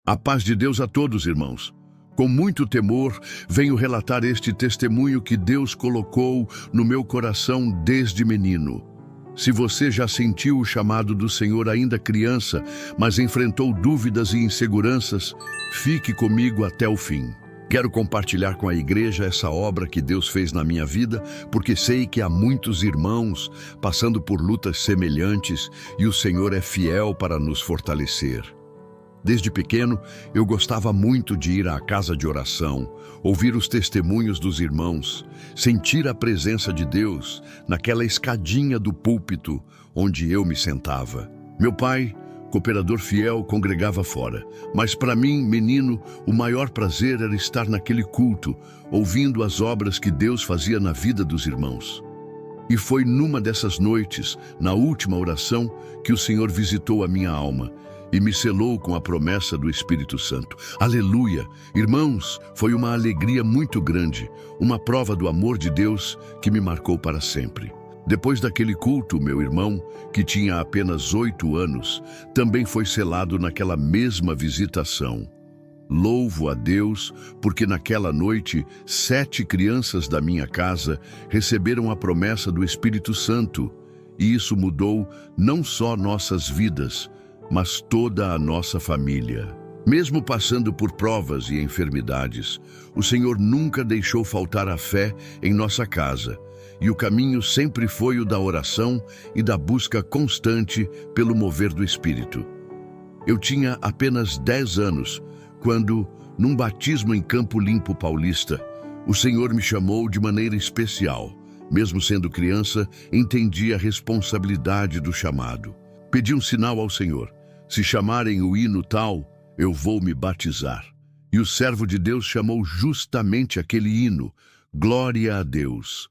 A paz de Deus a todos, irmãos. Com muito temor, venho relatar este testemunho que Deus colocou no meu coração desde menino. Se você já sentiu o chamado do Senhor ainda criança, mas enfrentou dúvidas e inseguranças, fique comigo até o fim. Quero compartilhar com a igreja essa obra que Deus fez na minha vida, porque sei que há muitos irmãos passando por lutas semelhantes e o Senhor é fiel para nos fortalecer. Desde pequeno, eu gostava muito de ir à casa de oração, ouvir os testemunhos dos irmãos, sentir a presença de Deus naquela escadinha do púlpito onde eu me sentava. Meu pai, cooperador fiel, congregava fora, mas para mim, menino, o maior prazer era estar naquele culto, ouvindo as obras que Deus fazia na vida dos irmãos. E foi numa dessas noites, na última oração, que o Senhor visitou a minha alma e me selou com a promessa do Espírito Santo. Aleluia! Irmãos, foi uma alegria muito grande, uma prova do amor de Deus que me marcou para sempre. Depois daquele culto, meu irmão, que tinha apenas 8 anos, também foi selado naquela mesma visitação. Louvo a Deus, porque naquela noite, 7 crianças da minha casa receberam a promessa do Espírito Santo, e isso mudou não só nossas vidas, mas toda a nossa família. Mesmo passando por provas e enfermidades, o Senhor nunca deixou faltar a fé em nossa casa, e o caminho sempre foi o da oração e da busca constante pelo mover do Espírito. Eu tinha apenas 10 anos, quando, num batismo em Campo Limpo Paulista, o Senhor me chamou de maneira especial. Mesmo sendo criança, entendi a responsabilidade do chamado. Pedi um sinal ao Senhor: se chamarem o hino tal, eu vou me batizar. E o servo de Deus chamou justamente aquele hino, Glória a Deus.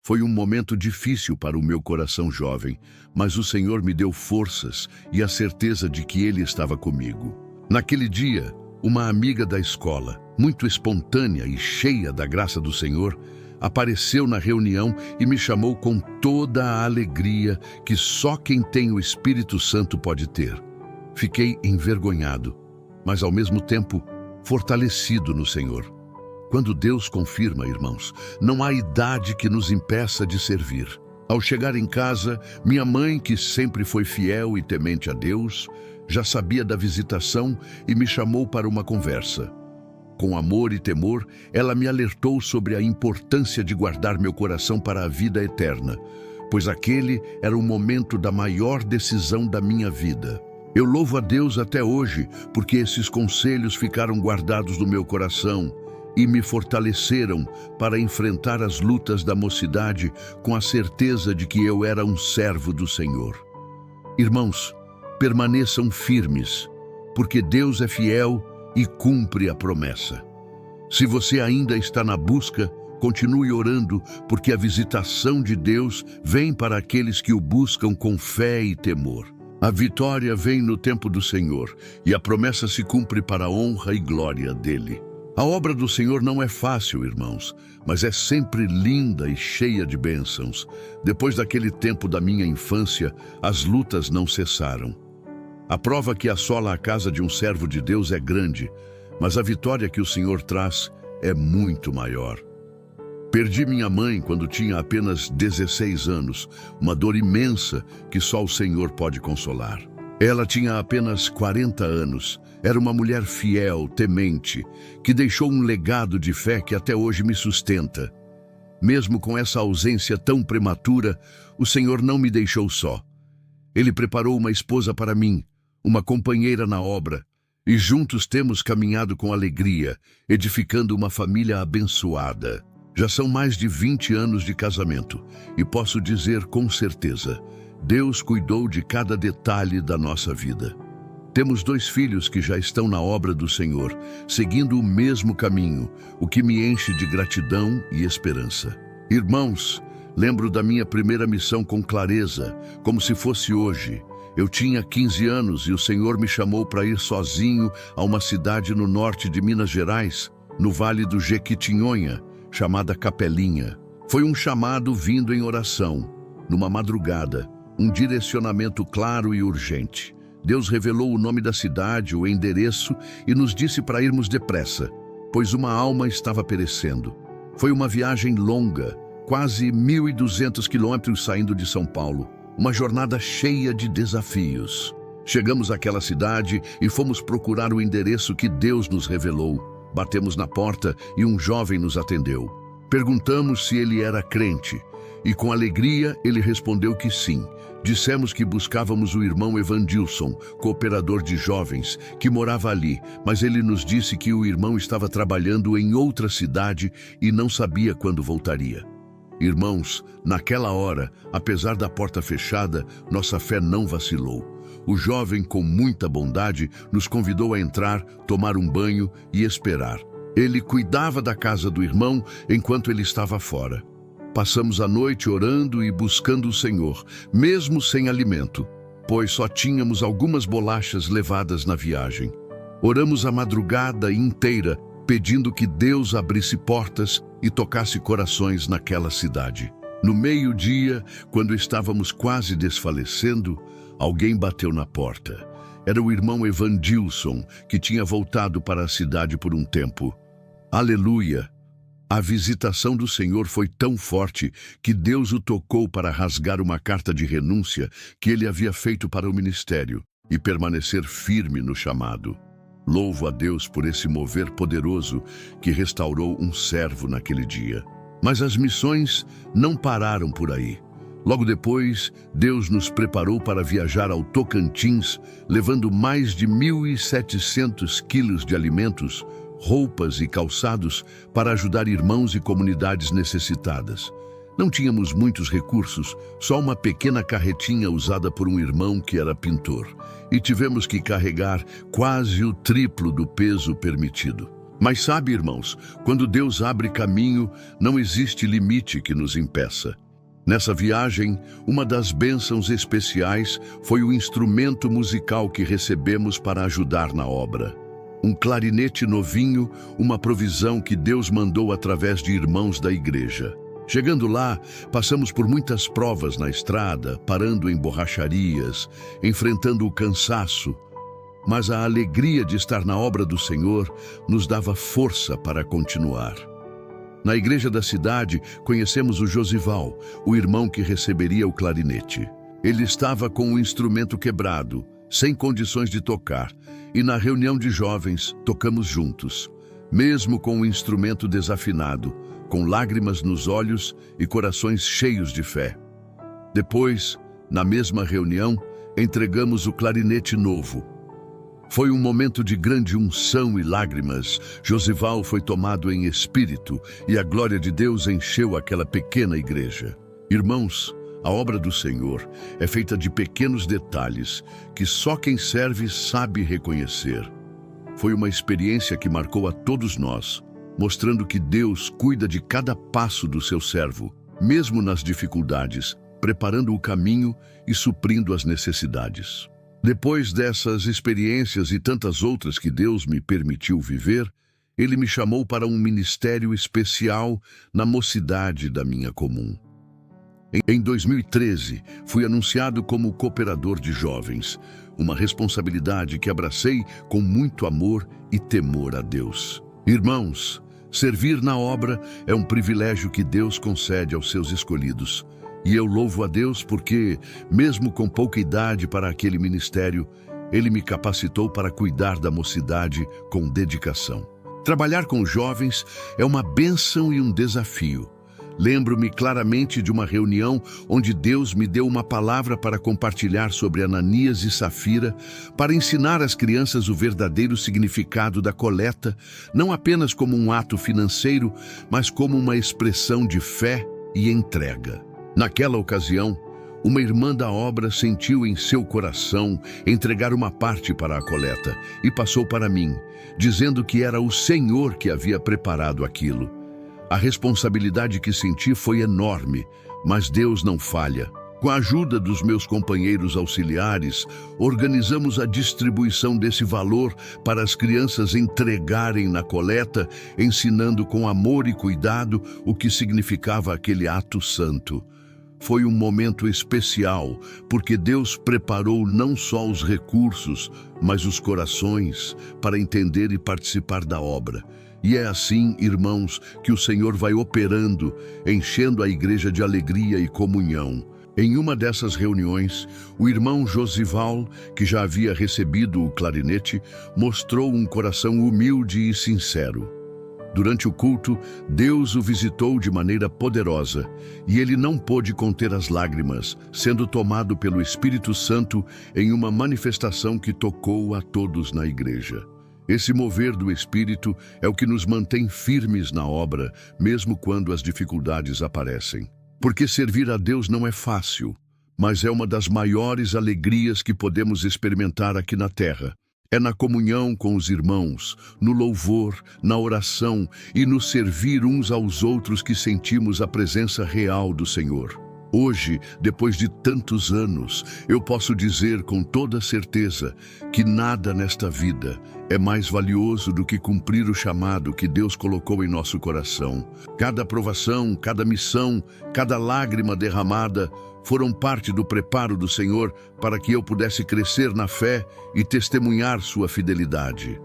Foi um momento difícil para o meu coração jovem, mas o Senhor me deu forças e a certeza de que Ele estava comigo. Naquele dia, uma amiga da escola, muito espontânea e cheia da graça do Senhor, apareceu na reunião e me chamou com toda a alegria que só quem tem o Espírito Santo pode ter. Fiquei envergonhado, mas ao mesmo tempo fortalecido no Senhor. Quando Deus confirma, irmãos, não há idade que nos impeça de servir. Ao chegar em casa, minha mãe, que sempre foi fiel e temente a Deus, já sabia da visitação e me chamou para uma conversa. Com amor e temor, ela me alertou sobre a importância de guardar meu coração para a vida eterna, pois aquele era o momento da maior decisão da minha vida. Eu louvo a Deus até hoje, porque esses conselhos ficaram guardados no meu coração e me fortaleceram para enfrentar as lutas da mocidade com a certeza de que eu era um servo do Senhor. Irmãos, permaneçam firmes, porque Deus é fiel e cumpre a promessa. Se você ainda está na busca, continue orando, porque a visitação de Deus vem para aqueles que o buscam com fé e temor. A vitória vem no tempo do Senhor, e a promessa se cumpre para a honra e glória dele. A obra do Senhor não é fácil, irmãos, mas é sempre linda e cheia de bênçãos. Depois daquele tempo da minha infância, as lutas não cessaram. A prova que assola a casa de um servo de Deus é grande, mas a vitória que o Senhor traz é muito maior. Perdi minha mãe quando tinha apenas 16 anos, uma dor imensa que só o Senhor pode consolar. Ela tinha apenas 40 anos, era uma mulher fiel, temente, que deixou um legado de fé que até hoje me sustenta. Mesmo com essa ausência tão prematura, o Senhor não me deixou só. Ele preparou uma esposa para mim, uma companheira na obra, e juntos temos caminhado com alegria, edificando uma família abençoada. Já são mais de 20 anos de casamento, e posso dizer com certeza, Deus cuidou de cada detalhe da nossa vida. Temos 2 filhos que já estão na obra do Senhor, seguindo o mesmo caminho, o que me enche de gratidão e esperança. Irmãos, lembro da minha primeira missão com clareza, como se fosse hoje. Eu tinha 15 anos e o Senhor me chamou para ir sozinho a uma cidade no norte de Minas Gerais, no Vale do Jequitinhonha, chamada Capelinha. Foi um chamado vindo em oração, numa madrugada, um direcionamento claro e urgente. Deus revelou o nome da cidade, o endereço e nos disse para irmos depressa, pois uma alma estava perecendo. Foi uma viagem longa, quase 1.200 quilômetros saindo de São Paulo. Uma jornada cheia de desafios. Chegamos àquela cidade e fomos procurar o endereço que Deus nos revelou. Batemos na porta e um jovem nos atendeu. Perguntamos se ele era crente e com alegria ele respondeu que sim. Dissemos que buscávamos o irmão Evandilson, cooperador de jovens, que morava ali, mas ele nos disse que o irmão estava trabalhando em outra cidade e não sabia quando voltaria. Irmãos, naquela hora, apesar da porta fechada, nossa fé não vacilou. O jovem, com muita bondade, nos convidou a entrar, tomar um banho e esperar. Ele cuidava da casa do irmão enquanto ele estava fora. Passamos a noite orando e buscando o Senhor, mesmo sem alimento, pois só tínhamos algumas bolachas levadas na viagem. Oramos a madrugada inteira, pedindo que Deus abrisse portas e tocasse corações naquela cidade. No meio-dia, quando estávamos quase desfalecendo, alguém bateu na porta. Era o irmão Evandilson, que tinha voltado para a cidade por um tempo. Aleluia! A visitação do Senhor foi tão forte que Deus o tocou para rasgar uma carta de renúncia que ele havia feito para o ministério e permanecer firme no chamado. Louvo a Deus por esse mover poderoso que restaurou um servo naquele dia. Mas as missões não pararam por aí. Logo depois, Deus nos preparou para viajar ao Tocantins, levando mais de 1.700 quilos de alimentos, roupas e calçados para ajudar irmãos e comunidades necessitadas. Não tínhamos muitos recursos, só uma pequena carretinha usada por um irmão que era pintor, e tivemos que carregar quase o triplo do peso permitido. Mas sabe, irmãos, quando Deus abre caminho, não existe limite que nos impeça. Nessa viagem, uma das bênçãos especiais foi o instrumento musical que recebemos para ajudar na obra. Um clarinete novinho, uma provisão que Deus mandou através de irmãos da igreja. Chegando lá, passamos por muitas provas na estrada, parando em borracharias, enfrentando o cansaço. Mas a alegria de estar na obra do Senhor nos dava força para continuar. Na igreja da cidade, conhecemos o Josival, o irmão que receberia o clarinete. Ele estava com o instrumento quebrado, sem condições de tocar, e na reunião de jovens tocamos juntos, mesmo com o instrumento desafinado, com lágrimas nos olhos e corações cheios de fé. Depois, na mesma reunião, entregamos o clarinete novo. Foi um momento de grande unção e lágrimas. Josival foi tomado em espírito e a glória de Deus encheu aquela pequena igreja. Irmãos, a obra do Senhor é feita de pequenos detalhes que só quem serve sabe reconhecer. Foi uma experiência que marcou a todos nós, mostrando que Deus cuida de cada passo do seu servo, mesmo nas dificuldades, preparando o caminho e suprindo as necessidades. Depois dessas experiências e tantas outras que Deus me permitiu viver, Ele me chamou para um ministério especial na mocidade da minha comum. Em 2013, fui anunciado como cooperador de jovens, uma responsabilidade que abracei com muito amor e temor a Deus. Irmãos, servir na obra é um privilégio que Deus concede aos seus escolhidos. E eu louvo a Deus porque, mesmo com pouca idade para aquele ministério, Ele me capacitou para cuidar da mocidade com dedicação. Trabalhar com jovens é uma bênção e um desafio. Lembro-me claramente de uma reunião onde Deus me deu uma palavra para compartilhar sobre Ananias e Safira, para ensinar às crianças o verdadeiro significado da coleta, não apenas como um ato financeiro, mas como uma expressão de fé e entrega. Naquela ocasião, uma irmã da obra sentiu em seu coração entregar uma parte para a coleta e passou para mim, dizendo que era o Senhor que havia preparado aquilo. A responsabilidade que senti foi enorme, mas Deus não falha. Com a ajuda dos meus companheiros auxiliares, organizamos a distribuição desse valor para as crianças entregarem na coleta, ensinando com amor e cuidado o que significava aquele ato santo. foi um momento especial, porque Deus preparou não só os recursos, mas os corações para entender e participar da obra. E é assim, irmãos, que o Senhor vai operando, enchendo a igreja de alegria e comunhão. Em uma dessas reuniões, o irmão Josival, que já havia recebido o clarinete, mostrou um coração humilde e sincero. Durante o culto, Deus o visitou de maneira poderosa, e ele não pôde conter as lágrimas, sendo tomado pelo Espírito Santo em uma manifestação que tocou a todos na igreja. Esse mover do Espírito é o que nos mantém firmes na obra, mesmo quando as dificuldades aparecem. Porque servir a Deus não é fácil, mas é uma das maiores alegrias que podemos experimentar aqui na terra. É na comunhão com os irmãos, no louvor, na oração e no servir uns aos outros que sentimos a presença real do Senhor. Hoje, depois de tantos anos, eu posso dizer com toda certeza que nada nesta vida é mais valioso do que cumprir o chamado que Deus colocou em nosso coração. Cada provação, cada missão, cada lágrima derramada foram parte do preparo do Senhor para que eu pudesse crescer na fé e testemunhar sua fidelidade.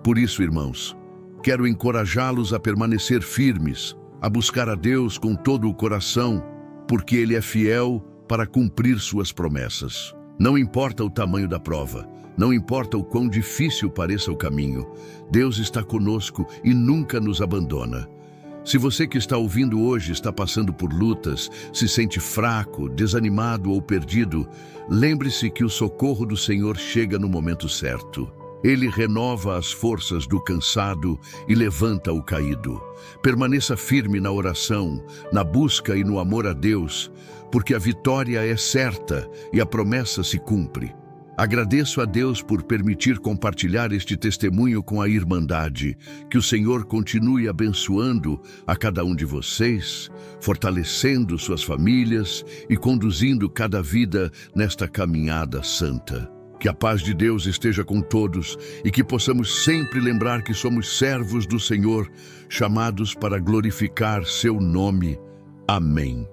Por isso, irmãos, quero encorajá-los a permanecer firmes, a buscar a Deus com todo o coração, porque Ele é fiel para cumprir suas promessas. Não importa o tamanho da prova, não importa o quão difícil pareça o caminho, Deus está conosco e nunca nos abandona. Se você que está ouvindo hoje está passando por lutas, se sente fraco, desanimado ou perdido, lembre-se que o socorro do Senhor chega no momento certo. Ele renova as forças do cansado e levanta o caído. Permaneça firme na oração, na busca e no amor a Deus, porque a vitória é certa e a promessa se cumpre. Agradeço a Deus por permitir compartilhar este testemunho com a Irmandade. Que o Senhor continue abençoando a cada um de vocês, fortalecendo suas famílias e conduzindo cada vida nesta caminhada santa. Que a paz de Deus esteja com todos e que possamos sempre lembrar que somos servos do Senhor, chamados para glorificar seu nome. Amém.